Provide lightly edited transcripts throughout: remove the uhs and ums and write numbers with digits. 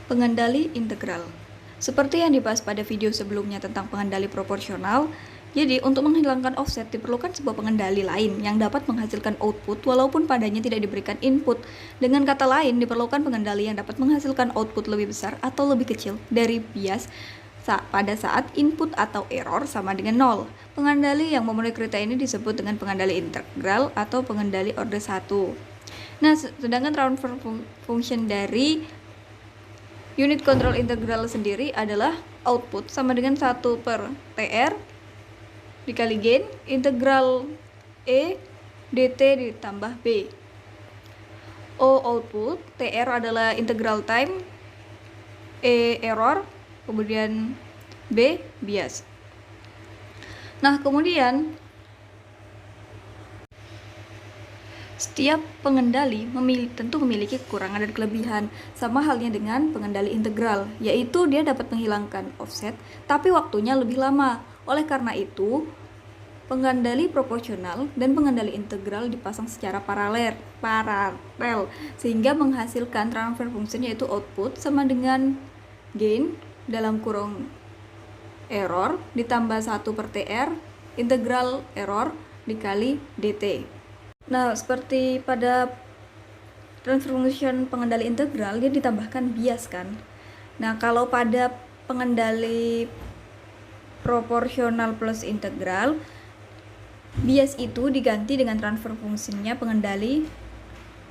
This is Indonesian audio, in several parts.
Pengendali integral. Seperti yang dibahas pada video sebelumnya tentang pengendali proporsional, jadi untuk menghilangkan offset diperlukan sebuah pengendali lain yang dapat menghasilkan output walaupun padanya tidak diberikan input. Dengan kata lain, diperlukan pengendali yang dapat menghasilkan output lebih besar atau lebih kecil dari bias pada saat input atau error sama dengan 0. Pengendali yang memenuhi kriteria ini disebut dengan pengendali integral atau pengendali order 1. Nah, sedangkan transfer function dari unit control integral sendiri adalah output sama dengan 1 per TR dikali gain integral E dt ditambah B. O output, TR adalah integral time, E error, kemudian B bias. Nah, kemudian setiap pengendali tentu memiliki kekurangan dan kelebihan, sama halnya dengan pengendali integral, yaitu dia dapat menghilangkan offset, tapi waktunya lebih lama. Oleh karena itu, pengendali proporsional dan pengendali integral dipasang secara paralel, sehingga menghasilkan transfer function yaitu output sama dengan gain dalam kurung error ditambah 1 per TR integral error dikali dt. Nah, seperti pada transfer function pengendali integral, dia ditambahkan bias kan. Nah, kalau pada pengendali proporsional plus integral, bias itu diganti dengan transfer fungsinya pengendali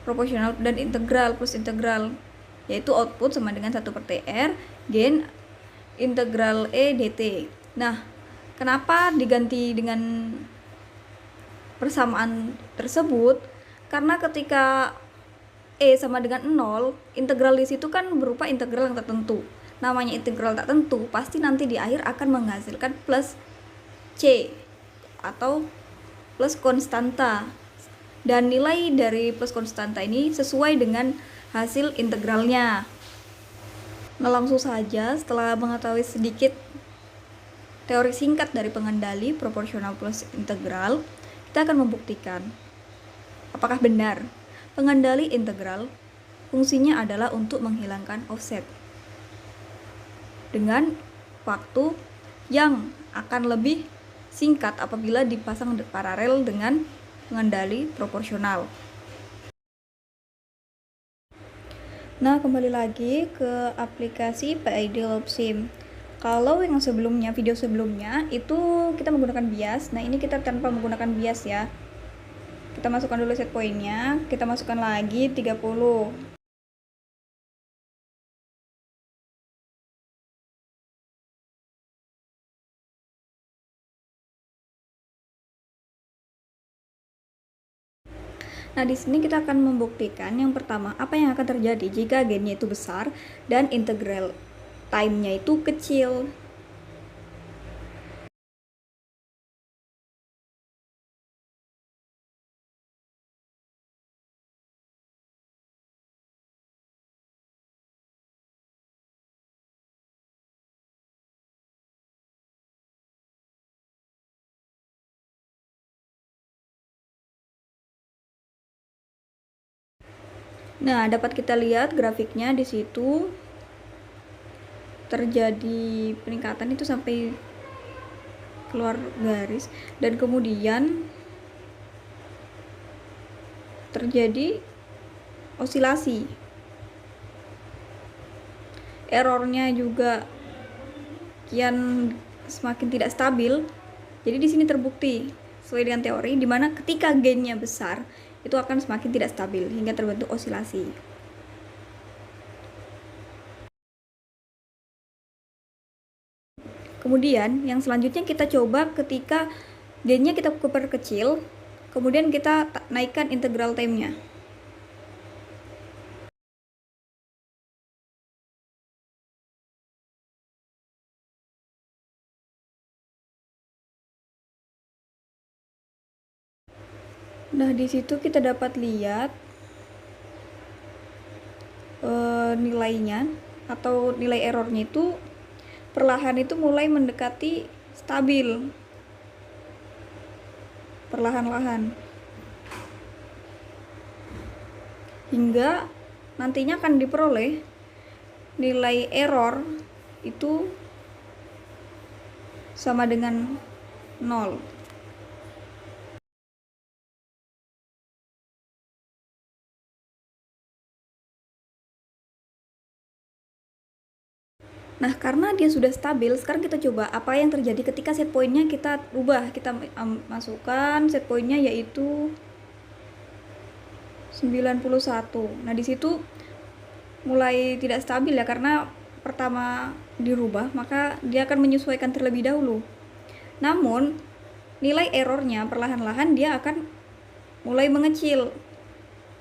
proporsional dan integral plus integral, yaitu output sama dengan 1 per TR gain integral E dt. Nah, kenapa diganti dengan persamaan tersebut? Karena ketika E sama dengan 0, integral di situ kan berupa integral yang tertentu. Namanya integral tak tentu, pasti nanti di akhir akan menghasilkan plus C atau plus konstanta. Dan nilai dari plus konstanta ini sesuai dengan hasil integralnya. Nah, langsung saja setelah mengetahui sedikit teori singkat dari pengendali proporsional plus integral, kita akan membuktikan apakah benar pengendali integral fungsinya adalah untuk menghilangkan offset dengan waktu yang akan lebih singkat apabila dipasang paralel dengan pengendali proporsional. Nah, kembali lagi ke aplikasi PID LoopSim. Kalau yang sebelumnya, video sebelumnya itu kita menggunakan bias. Nah, ini kita tanpa menggunakan bias ya. Kita masukkan dulu set point-nya, kita masukkan lagi 30. Nah, di sini kita akan membuktikan yang pertama, apa yang akan terjadi jika gainnya itu besar dan integral time-nya itu kecil. Nah, dapat kita lihat grafiknya di situ terjadi peningkatan itu sampai keluar garis dan kemudian terjadi osilasi. Errornya juga kian semakin tidak stabil. Jadi di sini terbukti sesuai dengan teori di mana ketika gainnya besar itu akan semakin tidak stabil hingga terbentuk osilasi. Kemudian yang selanjutnya kita coba ketika gainnya kita perkecil, kemudian kita naikkan integral time-nya. Nah, di situ kita dapat lihat nilainya atau nilai errornya itu perlahan itu mulai mendekati stabil, perlahan-lahan, hingga nantinya akan diperoleh nilai error itu sama dengan 0. Nah, karena dia sudah stabil, sekarang kita coba apa yang terjadi ketika set point-nya kita rubah. Kita masukkan set point-nya yaitu 91. Nah, di situ mulai tidak stabil ya, karena pertama dirubah, maka dia akan menyesuaikan terlebih dahulu. Namun, nilai errornya perlahan-lahan dia akan mulai mengecil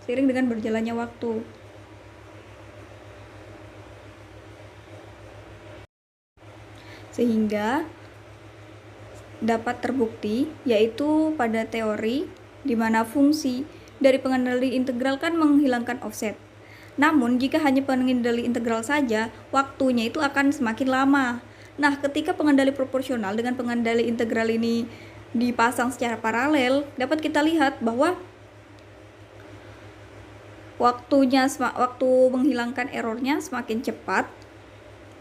seiring dengan berjalannya waktu. Sehingga dapat terbukti yaitu pada teori di mana fungsi dari pengendali integral kan menghilangkan offset. Namun jika hanya pengendali integral saja, waktunya itu akan semakin lama. Nah, ketika pengendali proporsional dengan pengendali integral ini dipasang secara paralel, dapat kita lihat bahwa waktu menghilangkan errornya semakin cepat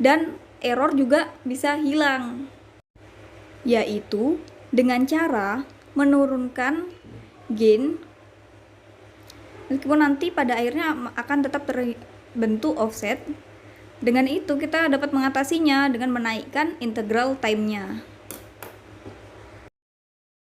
dan error juga bisa hilang, yaitu dengan cara menurunkan gain meskipun nanti pada akhirnya akan tetap terbentuk offset. Dengan itu kita dapat mengatasinya dengan menaikkan integral time-nya.